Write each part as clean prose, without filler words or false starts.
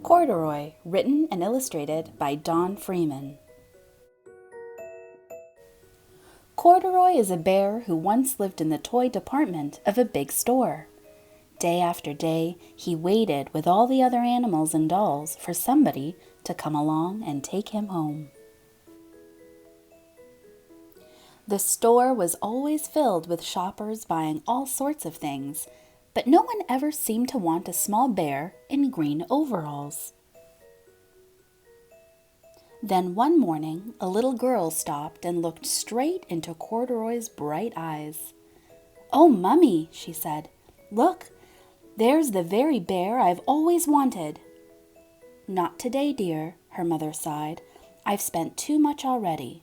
Corduroy, written and illustrated by Freeman. Corduroy is a bear who once lived in the toy department of a big store. Day after day, he waited with all the other animals and dolls for somebody to come along and take him home. The store was always filled with shoppers buying all sorts of things, but no one ever seemed to want a small bear in green overalls. Then one morning, a little girl stopped and looked straight into Corduroy's bright eyes. "Oh, Mummy," she said, "look, there's the very bear I've always wanted." "Not today, dear," her mother sighed. "I've spent too much already.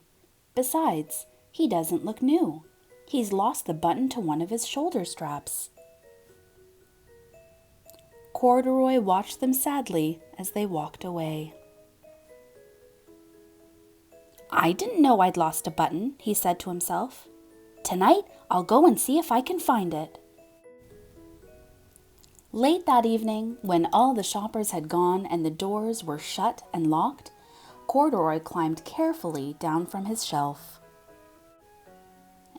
Besides, he doesn't look new. He's lost the button to one of his shoulder straps." Corduroy watched them sadly as they walked away. "I didn't know I'd lost a button," he said to himself. "Tonight I'll go and see if I can find it." Late that evening, when all the shoppers had gone and the doors were shut and locked, Corduroy climbed carefully down from his shelf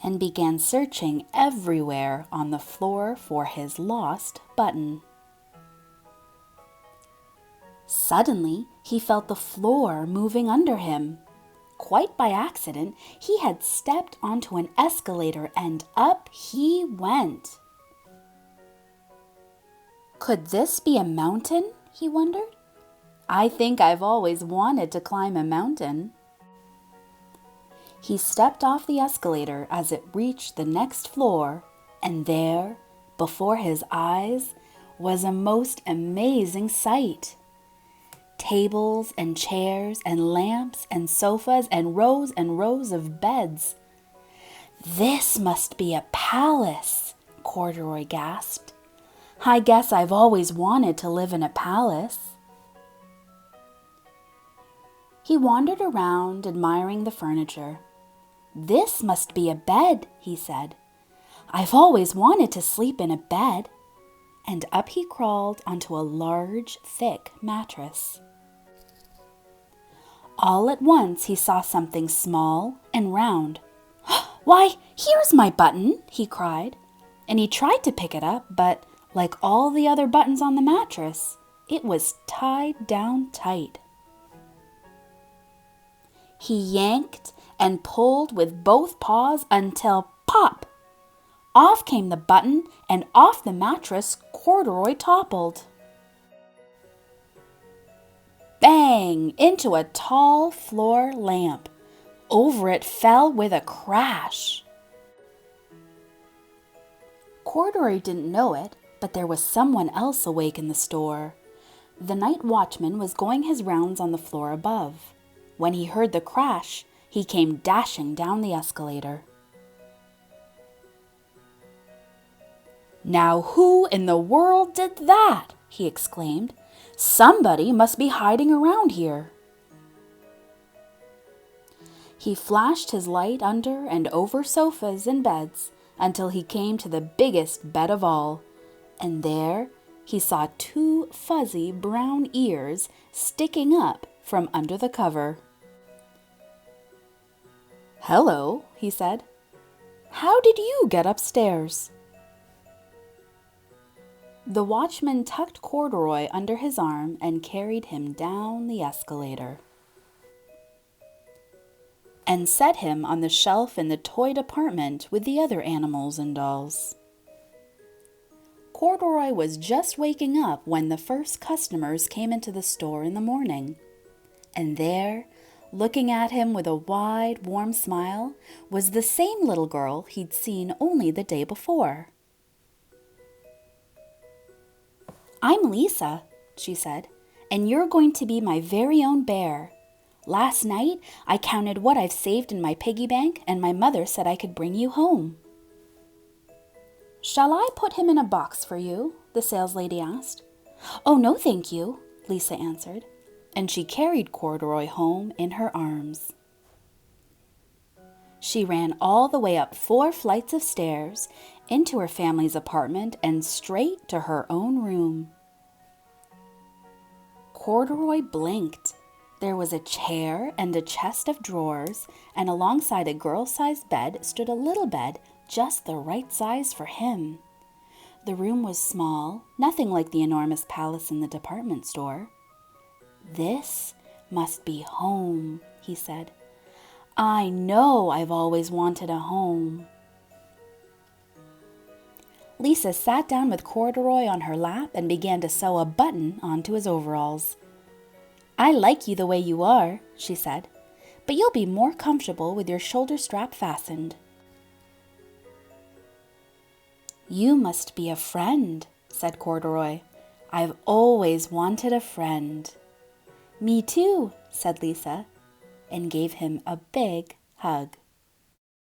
and began searching everywhere on the floor for his lost button. Suddenly, he felt the floor moving under him. Quite by accident, he had stepped onto an escalator and up he went. Could this be a mountain? He wondered. I think I've always wanted to climb a mountain. He stepped off the escalator as it reached the next floor, and there, before his eyes, was a most amazing sight. Tables and chairs and lamps and sofas and rows of beds. "This must be a palace," Corduroy gasped. "I guess I've always wanted to live in a palace." He wandered around, admiring the furniture. "This must be a bed," he said. "I've always wanted to sleep in a bed." And up he crawled onto a large, thick mattress. All at once he saw something small and round. "Why, here's my button!" he cried, and he tried to pick it up, but like all the other buttons on the mattress, it was tied down tight. He yanked and pulled with both paws until pop! Off came the button, and off the mattress Corduroy toppled. Bang! Into a tall floor lamp. Over it fell with a crash. Corduroy didn't know it, but there was someone else awake in the store. The night watchman was going his rounds on the floor above. When he heard the crash, he came dashing down the escalator. "Now who in the world did that?" he exclaimed. "Somebody must be hiding around here." He flashed his light under and over sofas and beds until he came to the biggest bed of all, and there he saw two fuzzy brown ears sticking up from under the cover. "Hello," he said. "How did you get upstairs?" The watchman tucked Corduroy under his arm and carried him down the escalator and set him on the shelf in the toy department with the other animals and dolls. Corduroy was just waking up when the first customers came into the store in the morning, and there, looking at him with a wide, warm smile, was the same little girl he'd seen only the day before. "I'm Lisa," she said, "and you're going to be my very own bear. Last night, I counted what I've saved in my piggy bank, and my mother said I could bring you home." "Shall I put him in a box for you?" the saleslady asked. "Oh, no, thank you," Lisa answered, and she carried Corduroy home in her arms. She ran all the way up 4 flights of stairs, into her family's apartment, and straight to her own room. Corduroy blinked. There was a chair and a chest of drawers, and alongside a girl-sized bed stood a little bed just the right size for him. The room was small, nothing like the enormous palace in the department store. "This must be home," he said. "I know I've always wanted a home." Lisa sat down with Corduroy on her lap and began to sew a button onto his overalls. "I like you the way you are," she said, "but you'll be more comfortable with your shoulder strap fastened." "You must be a friend," said Corduroy. "I've always wanted a friend." "Me too," said Lisa, and gave him a big hug.